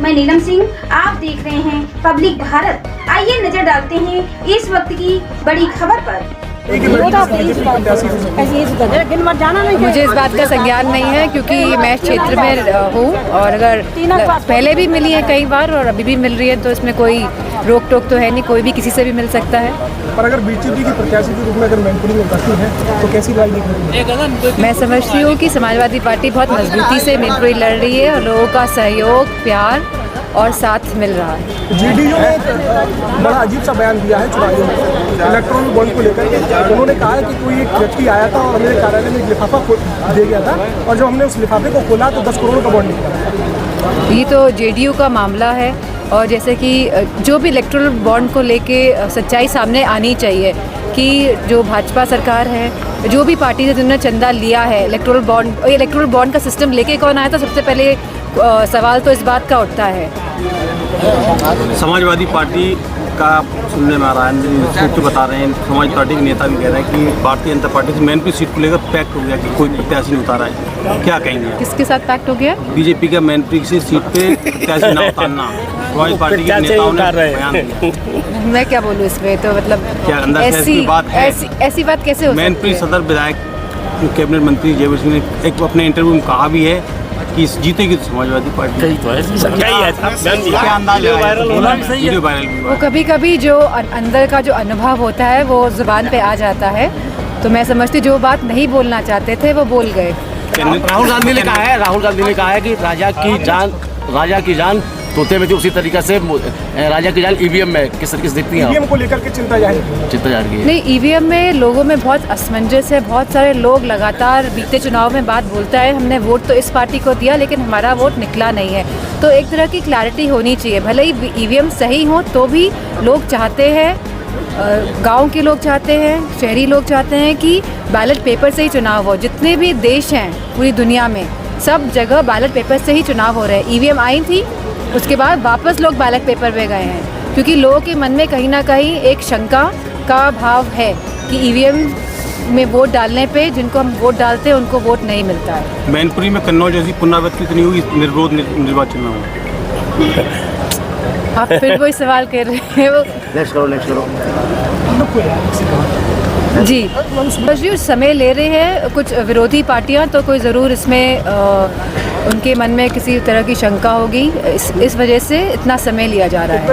मैं नीलम सिंह, आप देख रहे हैं पब्लिक भारत। आइए नजर डालते हैं इस वक्त की बड़ी खबर पर। मुझे इस बात का संज्ञान नहीं है क्योंकि मैं क्षेत्र में हूँ और अगर पहले भी मिली है कई बार और अभी भी मिल रही है तो इसमें कोई रोक टोक तो है नहीं, कोई भी किसी से भी मिल सकता है। पर अगर बीजेपी की प्रत्याशी के रूप में अगर मैनपुरी में उपस्थित है तो कैसी राय देखी? मैं समझती हूँ कि समाजवादी पार्टी बहुत मजबूती से मैनपुरी लड़ रही है और लोगों का सहयोग, प्यार और साथ मिल रहा है। जेडीयू ने बड़ा अजीब सा बयान दिया है चुनाव में इलेक्ट्रॉनिक बॉन्ड को लेकर के। उन्होंने कहा है कि कोई एक व्यक्ति आया था और मेरे कार्यालय में एक लिफाफा दे गया था और जब हमने उस लिफाफे को खोला तो 10 करोड़ का बॉन्ड निकला। ये तो जेडीयू का मामला है और जैसे कि जो भी इलेक्ट्रल बॉन्ड को लेके सच्चाई सामने आनी चाहिए कि जो भाजपा सरकार है, जो भी पार्टी से जिन्होंने चंदा लिया है इलेक्ट्रल बॉन्ड का सिस्टम लेके कौन आया था, सबसे पहले सवाल तो इस बात का उठता है। समाजवादी पार्टी का सुनने में आ रहा है, तो बता रहे हैं समाजवादी पार्टी के नेता भी कह रहे हैं कि भारतीय जनता पार्टी से मैनपुरी सीट को लेकर पैक्ट हो गया कि कोई प्रत्याशी नहीं उतारा है। क्या कहेंगे? किसके साथ पैक्ट हो गया? बीजेपी का मैनपुरी से सीट पे प्रत्याशी न उतारना समाजवादी पार्टी के नेताओं ने बयान दिया। मैं क्या बोलूँ इसमें, तो मतलब क्या अंदर ऐसी बात है? ऐसी बात कैसे हो सकती है? मैनपुरी सदर विधायक कैबिनेट मंत्री जयवीर सिंह ने एक अपने इंटरव्यू में कहा भी है कि जीतेगी समाजवादी पार्टी। वो कभी कभी जो अंदर का जो अनुभव होता है वो जुबान पे आ जाता है, तो मैं समझती जो बात नहीं बोलना चाहते थे वो बोल गए। राहुल गांधी ने कहा है कि राजा की जान तोते में थी, उसी तरीके से राजा की जान ईवीएम में किस तरीके से देखती हैं? ईवीएम को लेकर के चिंता जाहिर की नहीं, ईवीएम में लोगों में बहुत असमंजस है। बहुत सारे लोग लगातार बीते चुनाव में बात बोलता है हमने वोट तो इस पार्टी को दिया लेकिन हमारा वोट निकला नहीं है। तो एक तरह की क्लैरिटी होनी चाहिए। भले ही ईवीएम सही हो तो भी लोग चाहते हैं, गांव के लोग चाहते हैं, शहरी लोग चाहते हैं कि बैलेट पेपर से ही चुनाव हो। जितने भी देश हैं पूरी दुनिया में सब जगह बैलेट पेपर से ही चुनाव हो रहे हैं। ईवीएम आई थी, उसके बाद वापस लोग बैलेट पेपर पे गए हैं क्योंकि लोगों के मन में कहीं ना कहीं एक शंका का भाव है कि ईवीएम में वोट डालने पे जिनको हम वोट डालते हैं उनको वोट नहीं मिलता है। मैनपुरी में कन्नौज जैसी पुनरावृत्ति इतनी हुई निर्विरोध निर्वाचन में हुआ। आप फिर वही सवाल कर रहे हो। नेक्स्ट करो। जी, बस समय ले रहे हैं कुछ विरोधी पार्टियां, तो कोई ज़रूर इसमें उनके मन में किसी तरह की शंका होगी, इस वजह से इतना समय लिया जा रहा है।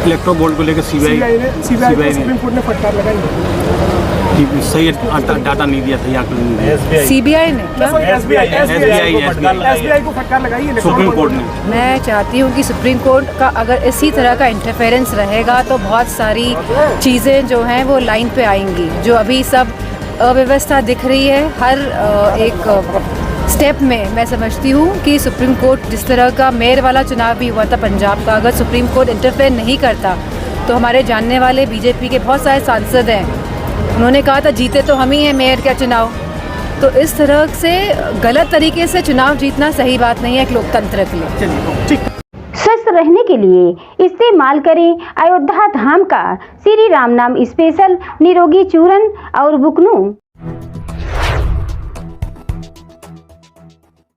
इलेक्ट्रो बोर्ड को लेकर सीबीआई ने सुप्रीम कोर्ट ने फटकार लगाई, सही डाटा नहीं दिया, सही आंकड़ा नहीं दिया। सीबीआई ने एसबीआई को फटकार लगाई सुप्रीम कोर्ट ने। मैं चाहती हूँ कि सुप्रीम कोर्ट का अगर इसी तरह का इंटरफेरेंस रहेगा तो बहुत सारी चीज़ें जो हैं वो लाइन पे आएंगी। जो अभी सब अव्यवस्था दिख रही है हर एक स्टेप में, मैं समझती हूँ कि सुप्रीम कोर्ट जिस तरह का मेयर वाला चुनाव भी हुआ था पंजाब का, अगर सुप्रीम कोर्ट इंटरफेयर नहीं करता तो हमारे जानने वाले बीजेपी के बहुत सारे सांसद हैं, उन्होंने कहा था जीते तो हम ही हैं मेयर का चुनाव। तो इस तरह से गलत तरीके से चुनाव जीतना सही बात नहीं है एक लोकतंत्र के लिए। स्वस्थ रहने के लिए इस्तेमाल करें अयोध्या धाम का श्री राम नाम स्पेशल निरोगी चूर्ण और बुकनू।